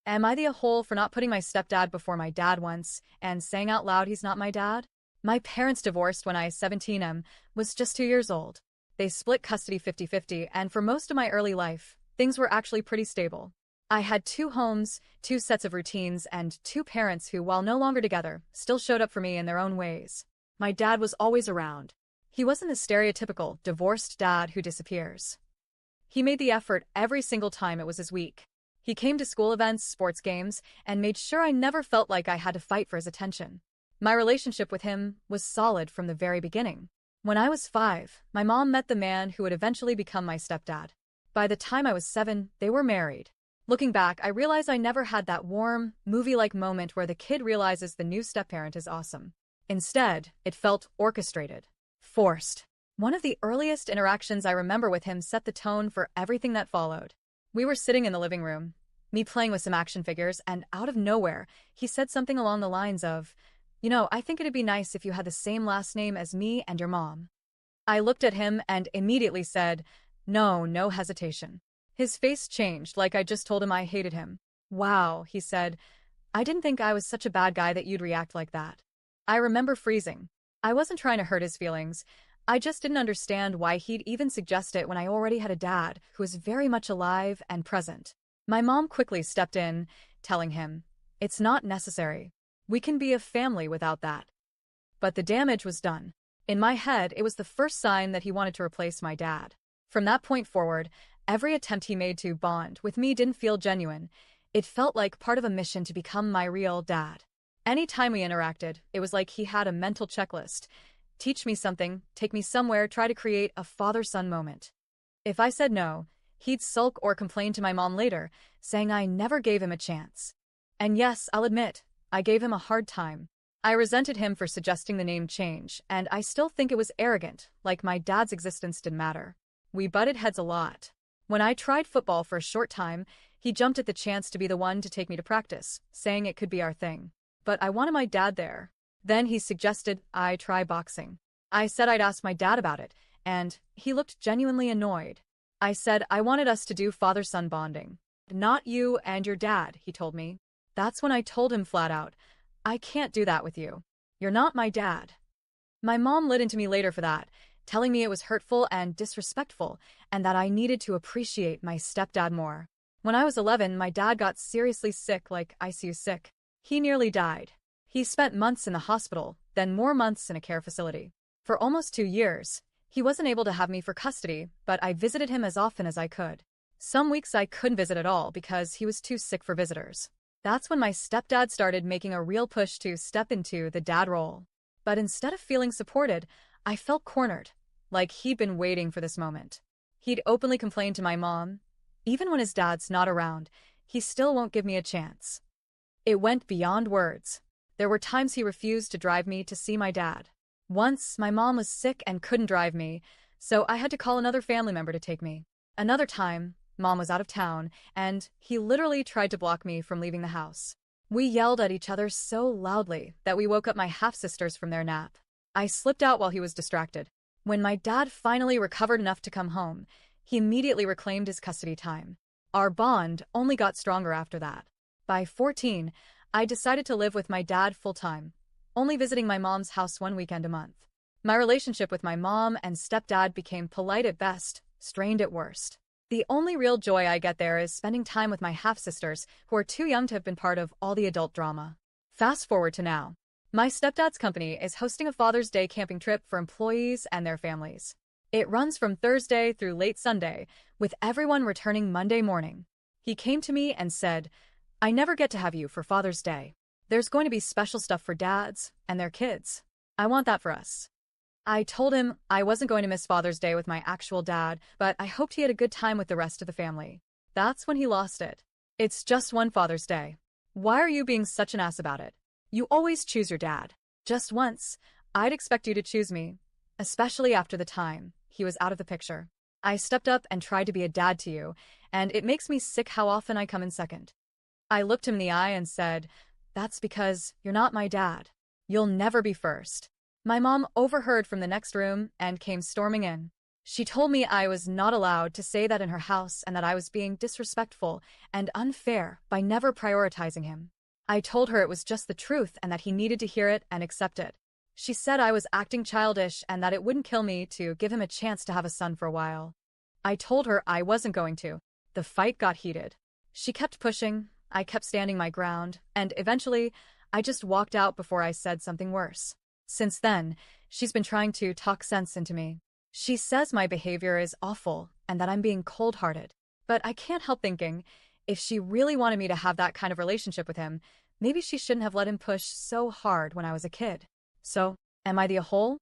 Am I the a-hole for not putting my stepdad before my dad once and saying out loud he's not my dad? My parents divorced when I 17 was just 2 years old. They split custody 50-50, and for most of my early life, things were actually pretty stable. I had two homes, two sets of routines, and two parents who, while no longer together, still showed up for me in their own ways. My dad was always around. He wasn't the stereotypical divorced dad who disappears. He made the effort every single time it was his week. He came to school events, sports games, and made sure I never felt like I had to fight for his attention. My relationship with him was solid from the very beginning. When I was 5, my mom met the man who would eventually become my stepdad. By the time I was 7, they were married. Looking back, I realize I never had that warm, movie-like moment where the kid realizes the new stepparent is awesome. Instead, it felt orchestrated, forced. One of the earliest interactions I remember with him set the tone for everything that followed. We were sitting in the living room, me playing with some action figures, and out of nowhere, he said something along the lines of, I think it'd be nice if you had the same last name as me and your mom. I looked at him and immediately said, no hesitation. His face changed like I just told him I hated him. Wow, he said, I didn't think I was such a bad guy that you'd react like that. I remember freezing. I wasn't trying to hurt his feelings. I just didn't understand why he'd even suggest it when I already had a dad who was very much alive and present. My mom quickly stepped in, telling him, it's not necessary. We can be a family without that. But the damage was done. In my head, it was the first sign that he wanted to replace my dad. From that point forward, every attempt he made to bond with me didn't feel genuine. It felt like part of a mission to become my real dad. Any time we interacted, it was like he had a mental checklist. Teach me something, take me somewhere, try to create a father-son moment. If I said no, he'd sulk or complain to my mom later, saying I never gave him a chance. And yes, I'll admit, I gave him a hard time. I resented him for suggesting the name change, and I still think it was arrogant, like my dad's existence didn't matter. We butted heads a lot. When I tried football for a short time, he jumped at the chance to be the one to take me to practice, saying it could be our thing. But I wanted my dad there. Then he suggested I try boxing. I said I'd ask my dad about it, and he looked genuinely annoyed. I said I wanted us to do father-son bonding. Not you and your dad, he told me. That's when I told him flat out, I can't do that with you. You're not my dad. My mom lit into me later for that, telling me it was hurtful and disrespectful, and that I needed to appreciate my stepdad more. When I was 11, my dad got seriously sick, like ICU sick. He nearly died. He spent months in the hospital, then more months in a care facility. For almost 2 years, he wasn't able to have me for custody, but I visited him as often as I could. Some weeks I couldn't visit at all because he was too sick for visitors. That's when my stepdad started making a real push to step into the dad role. But instead of feeling supported, I felt cornered, like he'd been waiting for this moment. He'd openly complained to my mom, even when his dad's not around, he still won't give me a chance. It went beyond words. There were times he refused to drive me to see my dad. Once, my mom was sick and couldn't drive me, so I had to call another family member to take me. Another time, Mom was out of town, and he literally tried to block me from leaving the house. We yelled at each other so loudly that we woke up my half-sisters from their nap. I slipped out while he was distracted. When my dad finally recovered enough to come home, he immediately reclaimed his custody time. Our bond only got stronger after that. By 14, I decided to live with my dad full-time, only visiting my mom's house one weekend a month. My relationship with my mom and stepdad became polite at best, strained at worst. The only real joy I get there is spending time with my half-sisters, who are too young to have been part of all the adult drama. Fast forward to now. My stepdad's company is hosting a Father's Day camping trip for employees and their families. It runs from Thursday through late Sunday, with everyone returning Monday morning. He came to me and said, I never get to have you for Father's Day. There's going to be special stuff for dads and their kids. I want that for us. I told him I wasn't going to miss Father's Day with my actual dad, but I hoped he had a good time with the rest of the family. That's when he lost it. It's just one Father's Day. Why are you being such an ass about it? You always choose your dad. Just once, I'd expect you to choose me, especially after the time he was out of the picture. I stepped up and tried to be a dad to you, and it makes me sick how often I come in second. I looked him in the eye and said, that's because you're not my dad. You'll never be first. My mom overheard from the next room and came storming in. She told me I was not allowed to say that in her house and that I was being disrespectful and unfair by never prioritizing him. I told her it was just the truth and that he needed to hear it and accept it. She said I was acting childish and that it wouldn't kill me to give him a chance to have a son for a while. I told her I wasn't going to. The fight got heated. She kept pushing, I kept standing my ground, and eventually, I just walked out before I said something worse. Since then, she's been trying to talk sense into me. She says my behavior is awful and that I'm being cold-hearted. But I can't help thinking, if she really wanted me to have that kind of relationship with him, maybe she shouldn't have let him push so hard when I was a kid. So, am I the a hole?